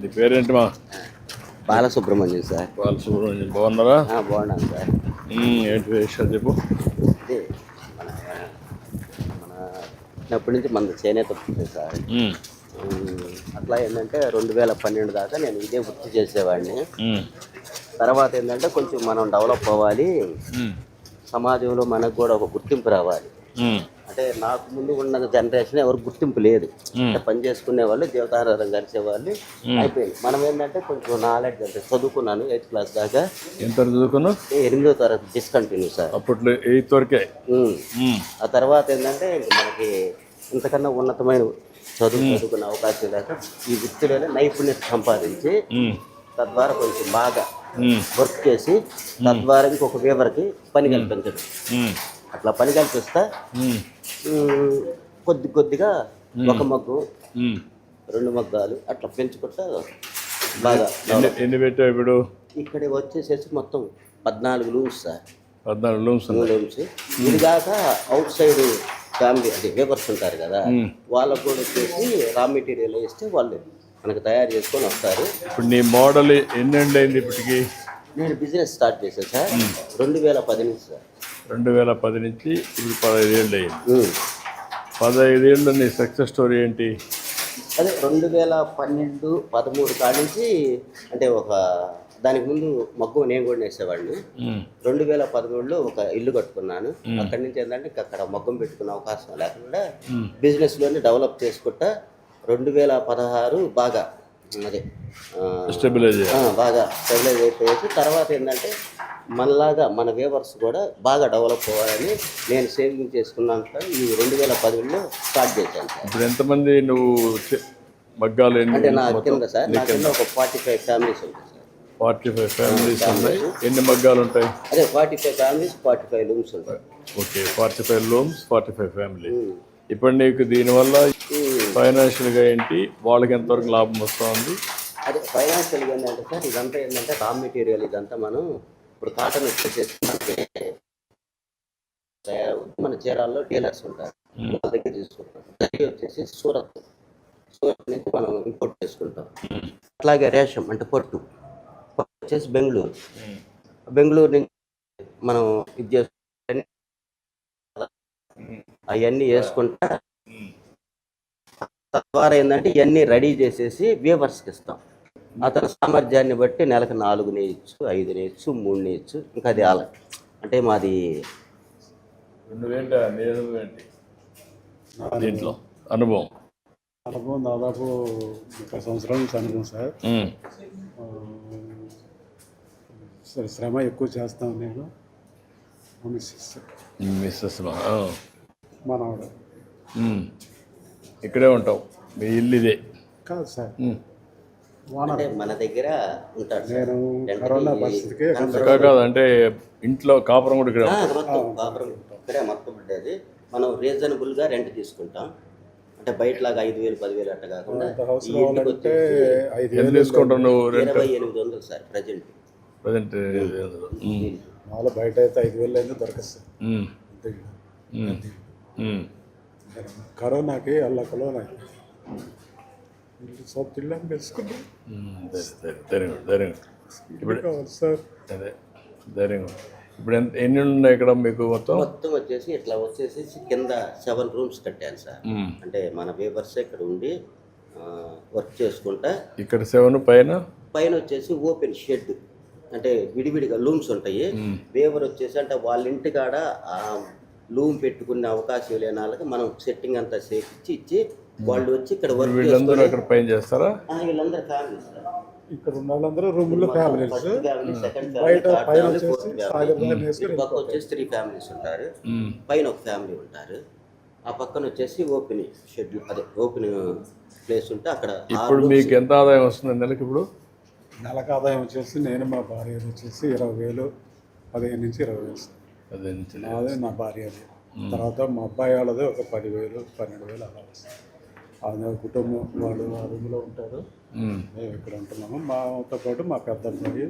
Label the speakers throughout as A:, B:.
A: నీ పేరేంటి మా?
B: బాలసుబ్రహ్మణ్యం సార్.
A: బాలసుబ్రహ్మణ్యం బాగున్నారా?
B: బాగున్నాను సార్.
A: ఏంటి విషయాలు చెప్పు.
B: అదే మన మన చిన్నప్పటి నుంచి మన చేనేత వస్తుంది సార్. అట్లా ఏంటంటే 2012 దాకా నేను ఇదే వృత్తి చేసేవాడిని. తర్వాత ఏంటంటే కొంచెం మనం డెవలప్ అవ్వాలి, సమాజంలో మనకు కూడా ఒక గుర్తింపు రావాలి. అంటే నాకు ముందు ఉన్న జనరేషన్ ఎవరు గుర్తింపు లేదు. అంటే పని చేసుకునే వాళ్ళు, జీవితాధారం కలిసేవాళ్ళు అయిపోయింది. మనం ఏంటంటే కొంచెం నాలెడ్జ్ అంటే చదువుకున్నాను 8th క్లాస్ దాకా.
A: ఎంత చదువుకున్నావు?
B: 8వ తరగతి డిస్కంటిన్యూ సార్.
A: అప్పట్లో 8th వరకే.
B: ఆ తర్వాత ఏంటంటే మనకి ఇంతకన్నా ఉన్నతమైన చదువుకునే అవకాశం లేక ఈ వృత్తిలోనే నైపుణ్యత సంపాదించి తద్వారా కొంచెం బాగా వర్క్ చేసి తద్వారా ఇంకొక వీవర్కి పని కల్పించడం. అట్లా పని కల్పిస్తా కొద్దిగా ఒక మగ్గు 2 మగ్గాలు అట్లా పెంచుకుంటా బాగా.
A: ఎన్ని పెట్టావు ఇప్పుడు?
B: ఇక్కడ వచ్చేసేసి మొత్తం 14 లూమ్స్ సార్.
A: 14 లూమ్స్.
B: ఇది కాక అవుట్ సైడ్ ఫ్యామిలీ అంటే వేవర్స్ ఉంటారు కదా, వాళ్ళకు కూడా వచ్చేసి రా మెటీరియల్ వేస్తే వాళ్ళు మనకు తయారు చేసుకొని వస్తారు.
A: ఇప్పుడు నీ మోడల్ ఎన్ని అయింది ఇప్పటికి?
B: నేను బిజినెస్ స్టార్ట్ చేశాను సార్ 2010 నుంచి సార్.
A: 2010 నుంచి ఇప్పుడు 15 ఏళ్ళు అయింది. 15 ఏళ్ళు నీ సక్సెస్ స్టోరీ ఏంటి?
B: అదే 2012-13 కాడి నుంచి అంటే ఒక దానికి ముందు మగ్గు నేను కూడా వేసేవాడిని. 2013లో ఒక ఇల్లు కట్టుకున్నాను. అక్కడి నుంచి ఏంటంటే అక్కడ మగ్గం పెట్టుకునే అవకాశం లేకుండా బిజినెస్లోనే డెవలప్ చేసుకుంటా 2016 బాగా అదే బాగా స్టెబిలైజ్ అయిపోయేసి తర్వాత ఏంటంటే మనలాగా మన వేవర్స్ కూడా బాగా డెవలప్ అవ్వాలని నేను సేవింగ్ చేసుకున్నాను సార్. ఈ 2010లో స్టార్ట్ చేశాను సార్.
A: ఇప్పుడు ఎంతమంది నువ్వు మగ్గాలు?
B: అంటే నా కింద సార్, నా కింద ఒక 45 ఫ్యామిలీస్ ఉంటాయి సార్.
A: 45 ఫ్యామిలీస్ ఉన్నాయి. ఎన్ని మగ్గాలు ఉంటాయి?
B: అదే 45 ఫ్యామిలీస్ 45 లూమ్స్ ఉంటాయి.
A: Okay, 45 looms 45 family. ఇప్పుడు నీకు దీనివల్ల ఫైనాన్షియల్గా ఏంటి, వాళ్ళకి ఎంతవరకు లాభం వస్తుంది?
B: అదే ఫైనాన్షియల్గా ఏంటంటే సార్ ఇదంతా ఏంటంటే రా మెటీరియల్ ఇదంతా మనం ఇప్పుడు కాటన్ వచ్చేసి మన చీరాల్లో డీలర్స్ ఉంటారు, వాళ్ళ దగ్గర తీసుకుంటాం. దగ్గర వచ్చేసి సూరత్ నుంచి మనం ఇంపోర్ట్ చేసుకుంటాం. అట్లాగే రేషం అంటే పట్టు వచ్చేసి బెంగళూరు నుంచి మనం ఇది చేసుకుంటే అవన్నీ వేసుకుంటా తద్వారా ఏంటంటే ఇవన్నీ రెడీ చేసేసి వీవర్స్కి ఇస్తాం. అతని సామర్థ్యాన్ని బట్టి నెలకు 4 నేయచ్చు, 5 నేయచ్చు, 3 నేయచ్చు. ఇంకా అది అంటే మాది
A: దీంట్లో అనుభవం
C: దాదాపు 30 సంవత్సరాల నుంచి అనుభవం సార్. శ్రమ ఎక్కువ చేస్తాను నేను.
A: మిస్సెస్
C: మనవాడ
A: ఇక్కడే ఉంటావు? మీ ఇల్లు ఇదే
C: కాదు సార్,
B: అంటే మన దగ్గర ఉంటాడు.
C: నేను కరోనా పరిస్థితికి
A: కాదు అంటే ఇంట్లో కాపురం కూడా ఇక్కడ
B: కాపురం ఇక్కడే మొత్తం ఉండేది. మనం రీజనబుల్గా రెంట్ తీసుకుంటాం. అంటే బయటలాగా 5,000 10,000 అట్ట కాకుండా 2800 సార్ ప్రజెంట్.
C: మామూలు బయట అయితే 5,000 అయితే దొరకదు సార్. కరోనాకి అల్లకలో సొంతిల్లు తెలుసుకున్నాం.
A: ఇప్పుడు సార్ అదే ధైర్యం. ఇప్పుడు ఎన్ని ఉన్నాయి ఇక్కడ మీకు? మొత్తం
B: వచ్చేసి ఇట్లా వచ్చేసి కింద 7 రూమ్స్ కట్టాను సార్. అంటే మన వేవర్స్ ఇక్కడ ఉండి వర్క్ చేసుకుంటా.
A: ఇక్కడ 7, పైన
B: వచ్చేసి ఓపెన్ షెడ్ అంటే విడివిడిగా లూమ్స్ ఉంటాయి. వేవర్ వచ్చేసి అంటే వాళ్ళ ఇంటికాడ లూమ్ పెట్టుకునే అవకాశం లేని వాళ్ళకి మనం సెట్టింగ్ అంతా ఇచ్చి వాళ్ళు వచ్చి ఇక్కడ వర్క్
A: చేస్తారా?
B: వీళ్ళందరూ ఫ్యామిలీస్
C: ఇక్కడ ఉన్న వాళ్ళందరూ రూముల్లో ఫ్యామిలీస్.
B: వచ్చేసి 3 ఫ్యామిలీస్ ఉంటారు, పైన ఒక ఫ్యామిలీ ఉంటారు. ఆ పక్కన వచ్చేసి ఓపెన్ షెడ్ అదే ఓపెన్ ప్లేస్ ఉంటే అక్కడ.
A: ఇప్పుడు మీకు ఎంత ఆదాయం వస్తుంది నెలకి? ఇప్పుడు
C: నెలకు ఆదాయం వచ్చేసి నేను మా భార్య వచ్చేసి 20,000, 15 నుంచి 20,000 సార్. అదే నా భార్యది. తర్వాత మా అబ్బాయి వాళ్ళది ఒక 10,000, 12,000 అలా వస్తుంది. అదే కుటుంబం వాళ్ళు ఆ రూమ్లో ఉంటారు, మేము ఇక్కడ ఉంటున్నాము. మాతో పాటు మా పెద్ద అబ్బాయి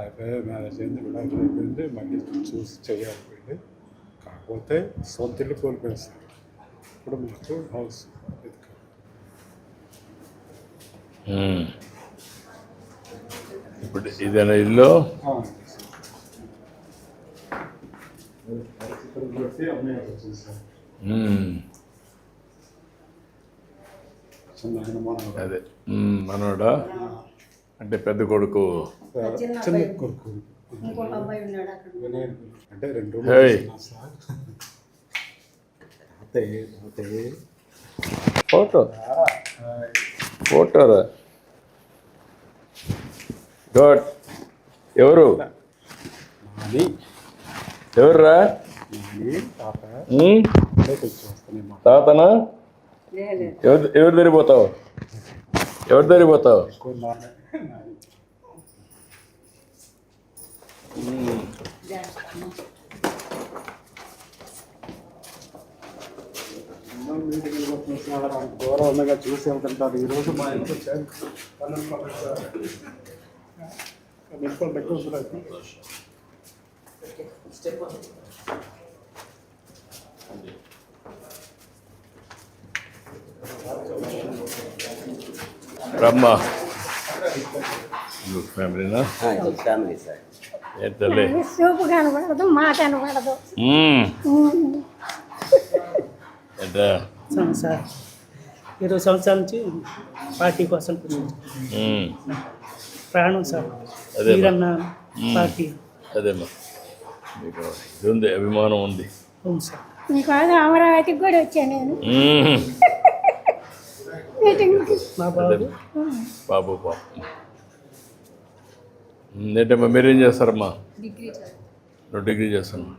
C: అయిపోయి మ్యారేజ్ అయింది, కూడా అయిపోయింది. మళ్ళీ చూసి చేయాలి. కాకపోతే సొంత ఇల్లు కోల్పోయిస్తాం. ఇప్పుడు మాకు హౌస్
A: ఇప్పుడు ఇదేనా ఇల్లు?
C: ఇక్కడ పెట్టి అమ్మాయి వచ్చింది సార్. చిన్న ఆయన మనవడు.
A: అదే మనోడా అంటే పెద్ద కొడుకు.
C: చిన్న కొడుకు వినాయకుడు అంటే 2 రూమ్లు
A: హేయ్.
C: తీసుకున్నాం సార్. అత్తయ్య
A: ఫోటోరా గుడ్. ఎవరు
C: నాని
A: ఎవర్రా?
C: నాని తాత వస్తానే
A: తాతనా? ఎవరు దరిపోతావు? ఎవరు దరిపోతావు?
C: దూరం ఉండగా చూసి వెళ్తుంటారు. ఈరోజు మా ఇంట్లో వచ్చారు.
A: రమ్మా ఫ్యామిలీనా?
B: ఇది ఫ్యామిలీ సార్.
A: ఏంటలే
D: చూపు కనబడదు, మాట కనబడదు.
A: ఏంటా
E: సార్ 20 సంవత్సరాల నుంచి పార్టీ కోసం ప్రాణం సార్.
A: అదే
E: మీరన్న పార్టీ
A: అదేమ్మా మీకు ఇది ఉంది, అభిమానం ఉంది.
E: అవును సార్.
D: మీకోసం అమరావతికి కూడా వచ్చాను నేను మీటింగ్కి.
E: మా బాబు
A: బాబు పాప ఏంటమ్మా మీరేం చేస్తారమ్మా? నువ్వు డిగ్రీ చేస్తున్నావు,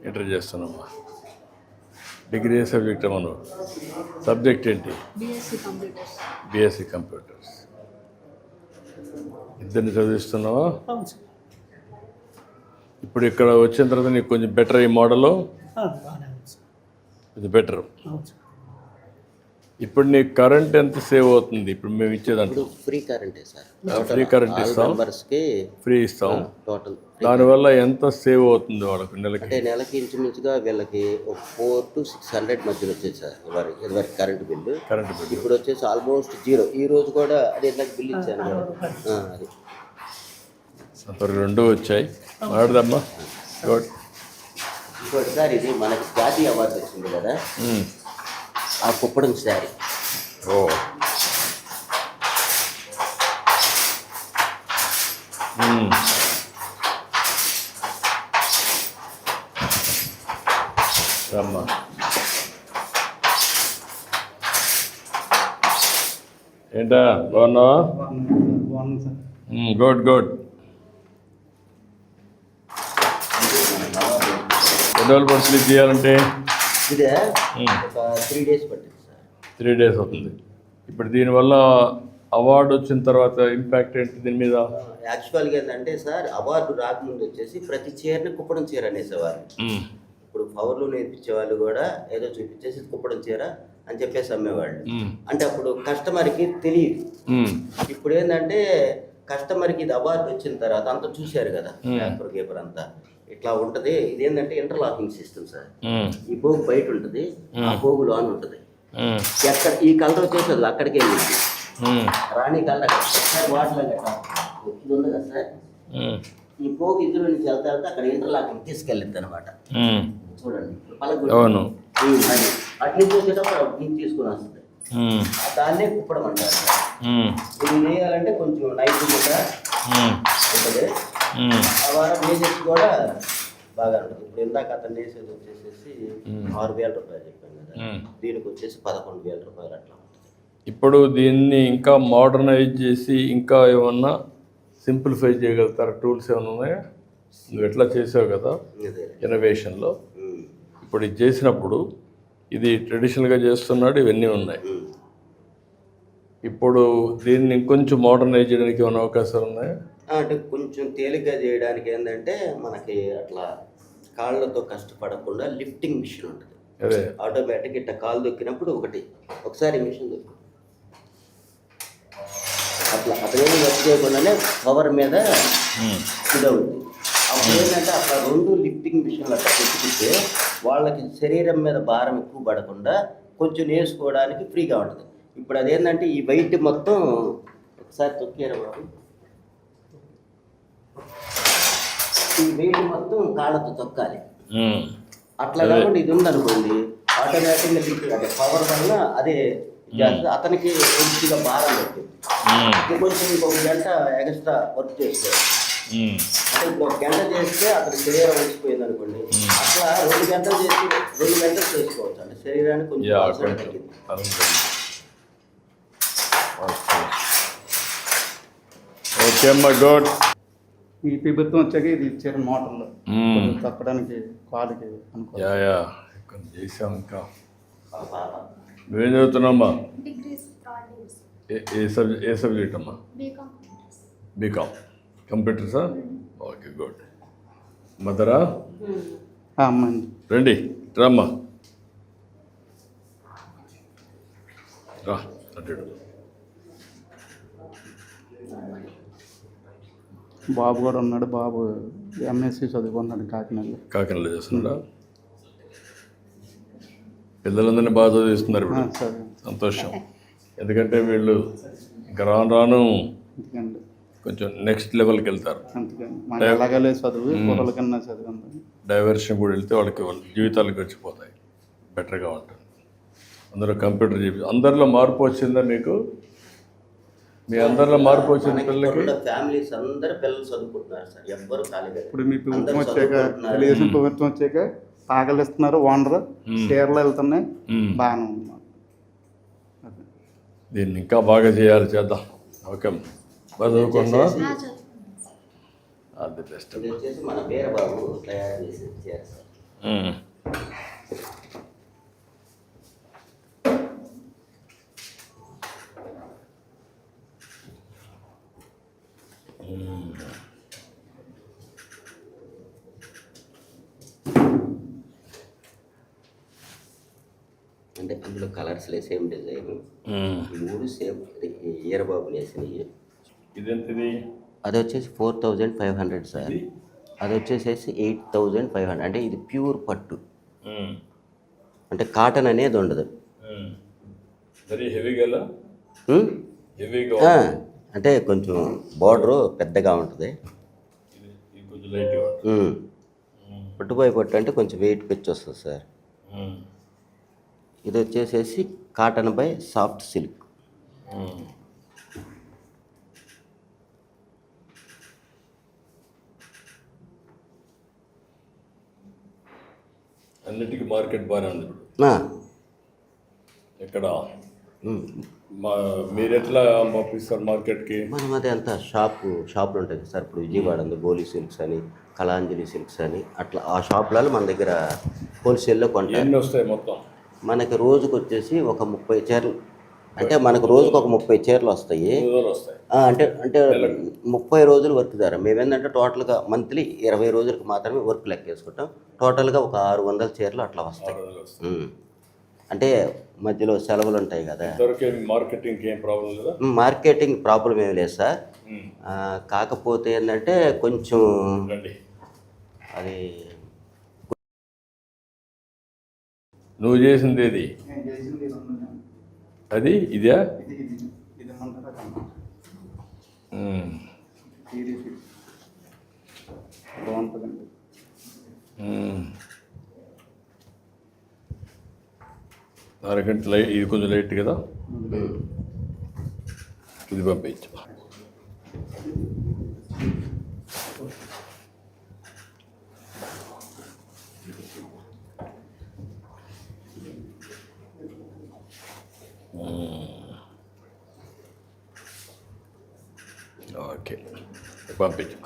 A: ఇంటర్ చేస్తున్నామ్మా. డిగ్రీ ఏ సబ్జెక్ట్ అమ్మా నువ్వు? సబ్జెక్ట్ ఏంటి? BSc computers. ఇద్దరిని చదివిస్తున్నావా?
E: అవును సార్.
A: ఇప్పుడు ఇక్కడ వచ్చిన తర్వాత నీకు కొంచెం బెటర్ ఈ మోడలు,
E: బాగానే ఉంది సార్.
A: ఇది బెటర్.
E: అవును సార్.
A: ఇప్పుడు నీకు కరెంట్ ఎంత సేవ్ అవుతుంది? ఇప్పుడు మేము ఇచ్చేదాంట్లో
B: ఫ్రీ కరెంటే సార్.
A: ఫ్రీ కరెంట్ ఇస్తాం,
B: మెంబర్స్కి
A: ఫ్రీ ఇస్తాం.
B: టోటల్
A: దానివల్ల ఎంత సేవ్ అవుతుంది వాళ్ళకి నెలకి?
B: అంటే నెలకి ఇంచుమించుగా వీళ్ళకి 400 to 600 మధ్యలో వచ్చేది సార్. ఇదివరకు కరెంటు బిల్లు.
A: కరెంట్ బిల్
B: ఇప్పుడు వచ్చేసి ఆల్మోస్ట్ 0. ఈ రోజు కూడా అది నాకు బిల్ ఇచ్చాను కదా. అది
A: అప్పుడు 2 వచ్చాయి. మాట్లాడదమ్మా. గుడ్.
B: ఇంకోటి సార్, ఇది మనకి జాతీయ అవార్డు వచ్చింది కదా, ఆ కుప్పడం శారీ.
A: ఓ రమ్మా. ఏంటా బాగున్నావా? Good good. ఎన్ని రోజులు పడుతుంది చేయాలంటే?
B: ఇదే ఒక 3 days పట్టింది సార్.
A: 3 days అవుతుంది. ఇప్పుడు దీనివల్ల అవార్డు వచ్చిన తర్వాత ఇంపాక్ట్ ఏంటి దీని మీద?
B: యాక్చువల్గా ఏంటంటే సార్, అవార్డు రాకముందు వచ్చేసి ప్రతి చీరని కుప్పడం చీర అనేసేవారు. ఇప్పుడు పవర్లు నేర్పించే వాళ్ళు కూడా ఏదో చూపించేసి కుప్పడం చీర అని చెప్పేసి అమ్మేవాళ్ళు. అంటే అప్పుడు కస్టమర్కి తెలియదు. ఇప్పుడు ఏంటంటే కస్టమర్కి ఇది అవార్డు వచ్చిన తర్వాత అంతా చూశారు కదా, పేపర్ గేపర్ అంతా ఇట్లా ఉంటుంది. ఇది ఏంటంటే ఇంటర్లాకింగ్ సిస్టమ్ సార్. ఈ పోగు బయట ఉంటుంది, ఆ పోగు లోన్ ఉంటుంది. ఎక్కడ ఈ కలర్ వచ్చేసి అక్కడికే వెళ్ళింది. రాణి కలర్ వాటిలో ఇది ఉంది కదా సార్, ఈ పోగు ఇందులో నుంచి వెళ్తా అక్కడ ఇంటర్లాకింగ్ తీసుకెళ్ళింది అనమాట. చూడండి
A: అవును,
B: అటు నుంచి వచ్చేటప్పుడు అటు నుంచి తీసుకుని వస్తుంది. దాన్నే కుప్పడం అంటారు. ఇది వేయాలంటే కొంచెం నైపుణ్యత ఉంటుంది. ఆ వారం వేసేసి కూడా బాగా ఉంటుంది. ఇప్పుడు ఇందాక అతను వేసేది వచ్చేసి 6,000 రూపాయలు చెప్పాను కదా, దీనికి వచ్చేసి 11,000 రూపాయలు అట్లా ఉంటుంది.
A: ఇప్పుడు దీన్ని ఇంకా మోడర్నైజ్ చేసి ఇంకా ఏమన్నా సింప్లిఫై చేయగలుగుతారు? టూల్స్ ఏమైనా ఉన్నాయా? నువ్వు ఎట్లా చేసావు కదా ఇన్నోవేషన్లో, ఇప్పుడు ఇది చేసినప్పుడు ఇది ట్రెడిషనల్గా చేస్తున్నాడు, ఇవన్నీ ఉన్నాయి. ఇప్పుడు దీన్ని ఇంకొంచెం మోడర్నైజ్ చేయడానికి ఏమైనా అవకాశాలు ఉన్నాయా?
B: అంటే కొంచెం తేలిగ్గా చేయడానికి ఏంటంటే మనకి అట్లా కాళ్ళతో కష్టపడకుండా లిఫ్టింగ్ మిషన్ ఉంటుంది.
A: అదే
B: ఆటోమేటిక్ ఇట్లా కాలు దొక్కినప్పుడు ఒకసారి మిషన్ దొక్కి అట్లా అతనేమి వర్క్ చేయకుండానే పవర్ మీద ఇదవుతుంది. అప్పుడు ఏంటంటే అట్లా 2 లిఫ్టింగ్ మిషన్లు అట్లా పెట్టుకుంటే వాళ్ళకి శరీరం మీద భారం ఎక్కువ పడకుండా కొంచెం వేసుకోవడానికి ఫ్రీగా ఉంటుంది. ఇప్పుడు అదేంటంటే ఈ వెయిట్ మొత్తం ఒకసారి తొక్కారు బాబు, ఈ వెయిట్ మొత్తం కాళ్ళతో తొక్కాలి.
A: ఉమ్.
B: అట్లా కాకుండా ఇది ఉందనుకోండి ఆటోమేటిక్గా అంటే పవర్ వల్ల అదే చేస్తుంది. అతనికి కొద్దిగా భారం పెట్టింది. కొంచెం ఇంకొక గంట ఎక్స్ట్రా వర్క్ చేసుకోవాలి. అంటే ఇప్పుడు ఒక గంట చేస్తే అతని శరీరం వచ్చిపోయింది అనుకోండి, అట్లా 2 గంటలు చేసి 2 గంటలు చేసుకోవచ్చు. అంటే శరీరానికి కొంచెం అవసరం తగ్గింది.
A: ఓకే అమ్మా, గుడ్.
F: ఈ ప్రభుత్వం వచ్చాక ఇది ఇచ్చారు మోటార్లు తప్పడానికి కాలుకి అనుకో.
A: యా యా కొంచెం చేసాం. ఇంకా నువ్వేం చదువుతున్నామ్మా?
D: డిగ్రీస్
A: ఏ సబ్జెక్ట్ అమ్మా? బీకామ్ కంప్యూటర్సా? Okay, good. మదరా
F: అమ్మాయి
A: రండి, రామ్మా, రా అటు.
F: బాబు కూడా ఉన్నాడు. బాబు ఎంఎస్సి చదువుకున్నాడు
A: కాకినాడలో చేస్తున్నాడా? పిల్లలందరినీ బాగా చదివిస్తున్నారు ఇప్పుడు.
F: సరే
A: సంతోషం. ఎందుకంటే వీళ్ళు ఇంకా రాను రాను
F: ఎందుకండి
A: కొంచెం నెక్స్ట్ లెవెల్కి వెళ్తారు.
F: అందుకని మన ఎలాగలే చదువు కుర్రల కన్నా చదువు
A: డైవర్షన్ కూడా వెళ్తే వాళ్ళ జీవితాలు గడిచిపోతాయి, బెటర్గా ఉంటుంది. అందులో కంప్యూటర్ అందరిలో మార్పు వచ్చిందా మీకు? మీ అందరిలో మార్పు వచ్చింది పిల్లలకి?
B: ఫ్యామిలీస్ అందరు పిల్లలు చదువుకుంటున్నారు సార్, ఎవ్వరు ఖాళీగా.
F: ఇప్పుడు మీ ప్రభుత్వం వచ్చాక తెలుగుదేశం ప్రభుత్వం వచ్చాక పాకలు ఇస్తున్నారు, ఓనర్ చీరలు వెళ్తున్నాయి, బాగానే ఉంది.
A: దీన్ని ఇంకా బాగా చేయాలి, చేద్దాం. ఓకే, బాగా చదువుకుంటున్నా? అది బెస్ట్.
B: ఇది వచ్చేసి మన వీరబాబు తయారు చేసి ఇచ్చారు సార్. అంటే అందులో కలర్స్లే సేమ్ డిజైన్, 3 సేమ్. వీరబాబు వేసినవి.
A: ఇదెంతది?
B: అది వచ్చేసి 4500 సార్. అది వచ్చేసేసి 8500. అంటే ఇది ప్యూర్ పట్టు, అంటే కాటన్ అనేది ఉండదు.
A: వెరీ హెవీగా హెవీగా
B: అంటే కొంచెం బార్డరు పెద్దగా ఉంటుంది.
A: కొంచెం లైట్గా
B: పట్టుపోయి పట్టు అంటే కొంచెం వెయిట్ పెంచి వస్తుంది సార్. ఇది వచ్చేసేసి కాటన్ బై సాఫ్ట్ సిల్క్.
A: అన్నిటికీ మార్కెట్ బాగానే ఉంది ఇప్పుడు. ఎక్కడ మీరు ఎట్లా పంపిస్తారు మార్కెట్కి?
B: మనం అదే అంతా షాపులు ఉంటాయి సార్. ఇప్పుడు విజయవాడ ఉంది, బోలీ సిల్క్స్ అని, కళాంజలి సిల్క్స్ అని, అట్లా ఆ షాపులలో మన దగ్గర హోల్సేల్లో కొంటారు.
A: ఎన్ని వస్తాయి మొత్తం?
B: మనకి రోజుకు వచ్చేసి ఒక 30 చీరలు, అంటే మనకు రోజుకు ఒక 30 చీరలు వస్తాయి. అంటే 30 రోజులు వర్క్ ద్వారా మేమేంటంటే టోటల్గా మంత్లీ 20 రోజులకు మాత్రమే వర్క్ లెక్కేసుకుంటాం. టోటల్గా ఒక 600 చీరలు అట్లా వస్తాయి. అంటే మధ్యలో సెలవులు ఉంటాయి కదా.
A: మార్కెటింగ్ ఏం ప్రాబ్లం లేదా?
B: మార్కెటింగ్ ప్రాబ్లం ఏమి లేదు సార్. కాకపోతే ఏంటంటే కొంచెం అది
A: నువ్వు చేసింది ఏది? అది ఇదా?
F: బాగుంటుందండి.
A: దానికంటే లైట్, ఇది కొంచెం లైట్ కదా, ఇది పంపించు. ఓకే, పంపించు.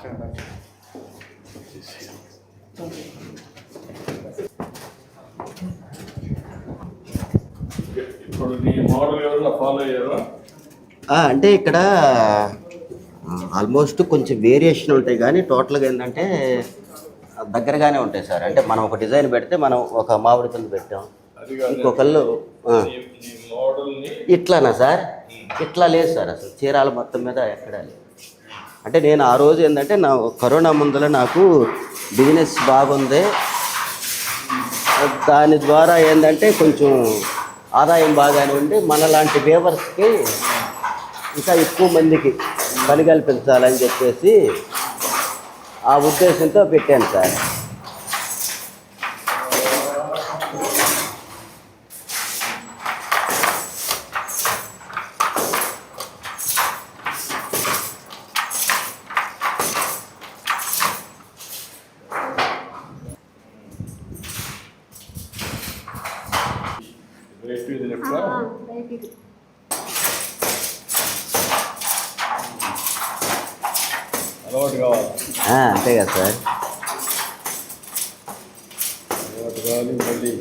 A: ఇప్పుడు నీ మోడల్ ఎవరైనా ఫాలో అయ్యారా?
B: అంటే ఇక్కడ ఆల్మోస్ట్ కొంచెం వేరియేషన్ ఉంటాయి, కానీ టోటల్గా ఏంటంటే దగ్గరగానే ఉంటాయి సార్. అంటే మనం ఒక డిజైన్ పెడితే మనం ఒక మామిడి కింద పెట్టాం, ఇంకొకళ్ళు ఇట్లానా సార్? ఇట్లా లేదు సార్, అసలు చీరాల మొత్తం మీద ఎక్కడా లేదు. అంటే నేను ఆ రోజు ఏంటంటే నా కరోనా ముందర నాకు బిజినెస్ బాగుంది, దాని ద్వారా ఏంటంటే కొంచెం ఆదాయం బాగానే ఉండి మనలాంటి వేవర్స్కి ఇంకా ఎక్కువ మందికి పని కల్పించాలని చెప్పేసి ఆ ఉద్దేశంతో పెట్టాను సార్.
A: రేట్ ఇది లెక్క అలవాటు కావాలి.
B: అంతే కదా సార్.
A: అలవాటు కావాలి మళ్ళీ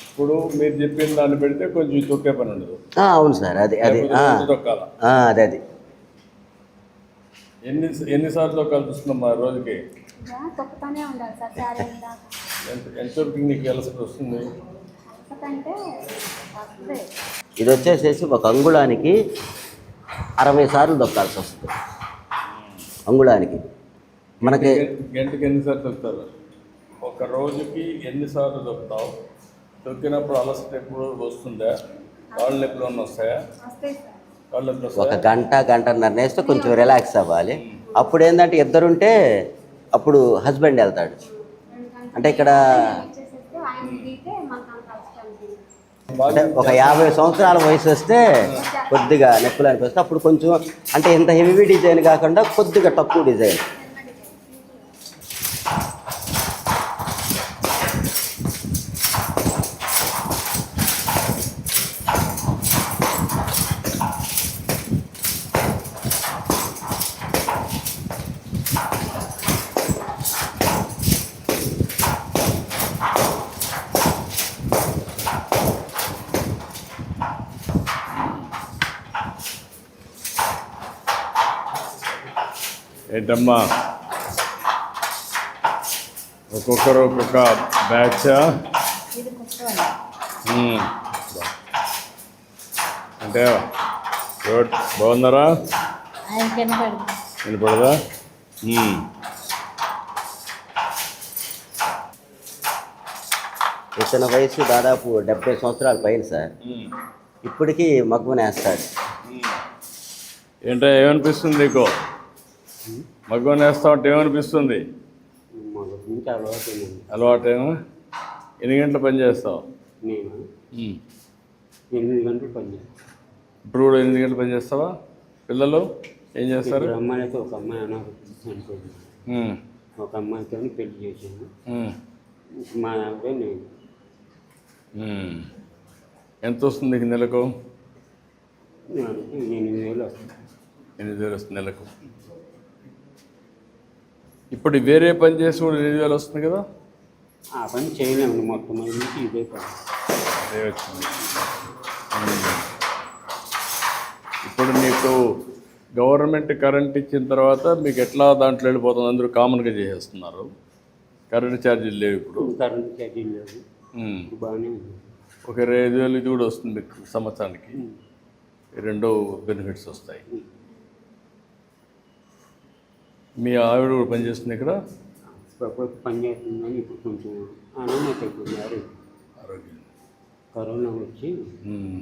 A: ఇప్పుడు మీరు చెప్పిన దాన్ని పెడితే కొంచెం తొక్కే పని ఉండదు.
B: అవును సార్. అది
A: తొక్కాల.
B: అది
A: ఎన్నిసార్లు తొక్కాలి చూస్తున్నామ్మా రోజుకి?
D: తొక్కుతూనే ఉండాలి సార్ శారీ దాకా.
A: ఎంతవరకు నీకు ఎలసట వస్తుంది?
D: అంటే వస్తుంది.
B: ఇది వచ్చేసేసి ఒక అంగుళానికి 60 సార్లు దొక్కాల్సి వస్తుంది. అంగుళానికి మనకి
A: గంటకి ఎన్నిసార్లు తొక్కుతారు? ఒక రోజుకి ఎన్నిసార్లు తొక్కుతావు? తొక్కినప్పుడు అలసట ఎప్పుడు వస్తుందా? కాళ్ళు నొప్పులు ఏమన్నా వస్తాయా?
D: వస్తాయి సార్.
A: కాళ్ళు నొప్పులు
B: ఒక
A: వస్తాయా?
B: గంటన్నర వేస్తే కొంచెం రిలాక్స్ అవ్వాలి. అప్పుడు ఏంటంటే ఇద్దరుంటే అప్పుడు హస్బెండ్ వెళ్తాడు. అంటే ఇక్కడ
D: వచ్చేసేస్తే ఆయన దిగితే మనకు అంత అవసరం లేదు.
B: అంటే ఒక 50 సంవత్సరాల వయసు వస్తే కొద్దిగా నొప్పులు అనిపిస్తే అప్పుడు కొంచెం అంటే ఇంత హెవీ డిజైన్ కాకుండా కొద్దిగా తక్కువ డిజైన్.
A: ఏంటమ్మా ఒక్కొక్కరు ఒక్కొక్క బ్యాచా?
D: ఇది కూర్చోవాలి.
A: అంటే బాగున్నారా?
D: ఆయన కనపడదు.
A: వినపడదా?
B: ఇతని వయసు దాదాపు 70 సంవత్సరాల పైన సార్. ఇప్పటికీ మగ్గున వేస్తాడు.
A: ఏంటో ఏమనిపిస్తుంది నీకు? మగ్గం వేస్తా ఉంటే ఏమనిపిస్తుంది? అలవాటేమో. ఎన్ని గంటలు పని చేస్తావు?
G: 8 గంటలు పని చేస్తాను.
A: ఇప్పుడు కూడా 8 గంటలు పని చేస్తావా? పిల్లలు ఏం చేస్తారు?
G: అమ్మాయితో ఒక అమ్మాయి అనారోగ్యం చనిపోయింది. ఒక అమ్మాయితో పెళ్లి చేశాను. మా ఆవిడ నేను.
A: ఎంత వస్తుంది నీకు నెలకు?
G: 8,000 వస్తుంది.
A: 8,000 వస్తుంది నెలకు. ఇప్పుడు వేరే పని చేసి కూడా 8,000 వస్తుంది కదా?
G: ఆ పని చేయలేము. మొత్తం నుంచి ఇదే పని.
A: అదే వచ్చింది. ఇప్పుడు నీకు గవర్నమెంట్ కరెంట్ ఇచ్చిన తర్వాత మీకు ఎట్లా దాంట్లో వెళ్ళిపోతుంది? అందరూ కామన్గా చేసేస్తున్నారు. కరెంట్ ఛార్జీలు లేవు ఇప్పుడు.
G: కరెంట్ ఛార్జీలు లేవు. బాగానే ఉంది.
A: ఒక 5,000 ఇది కూడా వస్తుంది మీకు సంవత్సరానికి. 2 బెనిఫిట్స్ వస్తాయి. మీ ఆవిడ కూడా పనిచేస్తుంది ఇక్కడ?
G: పని చేస్తుంది కానీ ఇప్పుడు కొంచెం అనామతి అయిపోయింది
A: ఆరోగ్యం.
G: కరోనా వచ్చి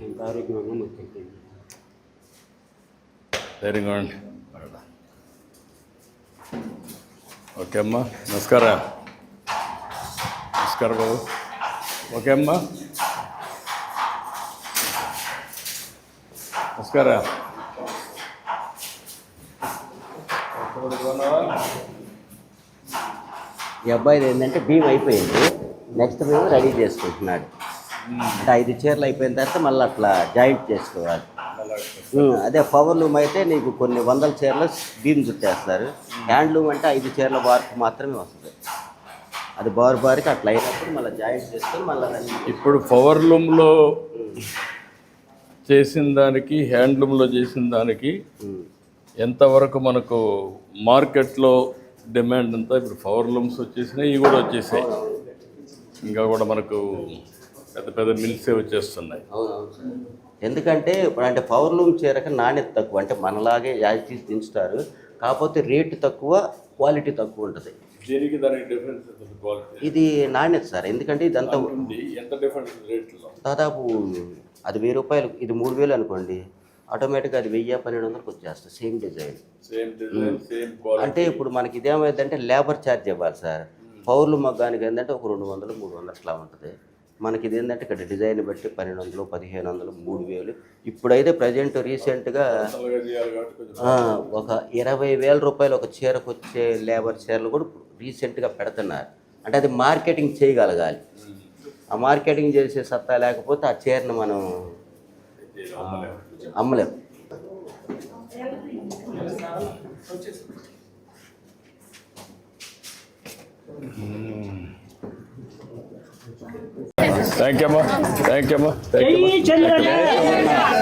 G: ఎంత ఆరోగ్యం అనామతి అయిపోయింది.
A: ధైర్యంగా ఉండి. ఓకే అమ్మా. నమస్కారం. నమస్కారం బాబు. ఓకే అమ్మా. నమస్కారం.
B: ఈ అబ్బాయిది ఏంటంటే భీమ్ అయిపోయింది. నెక్స్ట్ భీమ్ రెడీ చేసుకుంటున్నాడు. అంటే 5 చీరలు అయిపోయిన తర్వాత మళ్ళీ అట్లా జాయింట్ చేసుకోవాలి. అదే పవర్ లూమ్ అయితే నీకు కొన్ని 100 చీరలు భీమ్ చుట్టేస్తారు. హ్యాండ్లూమ్ అంటే 5 చీరల బార్కు మాత్రమే వస్తుంది. అది బార్కి అట్లా అయినప్పుడు మళ్ళీ జాయింట్ చేసుకొని మళ్ళీ
A: ఇప్పుడు పవర్ లూమ్లో చేసిన దానికి హ్యాండ్లూమ్లో చేసిన దానికి ఎంతవరకు మనకు మార్కెట్లో డిమాండ్ అంతా? ఇప్పుడు పవర్ లూమ్స్ వచ్చేసినాయి, ఇవి కూడా వచ్చేసాయి. ఇంకా కూడా మనకు పెద్ద పెద్ద మిల్సే వచ్చేస్తున్నాయి.
B: ఎందుకంటే ఇప్పుడు అంటే పవర్ లూమ్ చీరక నాణ్యత తక్కువ. అంటే మనలాగే యాజిటీస్ దించుతారు, కాకపోతే రేటు తక్కువ, క్వాలిటీ తక్కువ ఉంటుంది.
A: దీనికి దానికి డిఫరెన్స్ క్వాలిటీ?
B: ఇది నాణ్యత సార్. ఎందుకంటే ఇదంతా
A: ఎంత డిఫరెన్స్ రేట్లో?
B: దాదాపు అది 1000 రూపాయలు, ఇది 3,000 అనుకోండి. ఆటోమేటిక్గా అది 1000-1200 వచ్చేస్తుంది same design.
A: Same design same
B: అంటే ఇప్పుడు మనకి ఇదేమైందంటే లేబర్ ఛార్జ్ ఇవ్వాలి సార్. పౌర్లు మగ్గానికి ఏంటంటే ఒక 200-300 అట్లా ఉంటుంది. మనకి ఇది ఏంటంటే ఇక్కడ డిజైన్ బట్టి 1200, 1500, 3000. ఇప్పుడైతే ప్రజెంట్ రీసెంట్గా ఒక 20,000 రూపాయలు ఒక చీరకు వచ్చే లేబర్ చీరలు కూడా రీసెంట్గా పెడుతున్నారు. అంటే అది మార్కెటింగ్ చేయగలగాలి. ఆ మార్కెటింగ్ చేసే సత్తా లేకపోతే ఆ చీరను మనం అమ్మలేము.
A: థ్యాంక్ యూ అమ్మా.
E: జై చంద్రన్న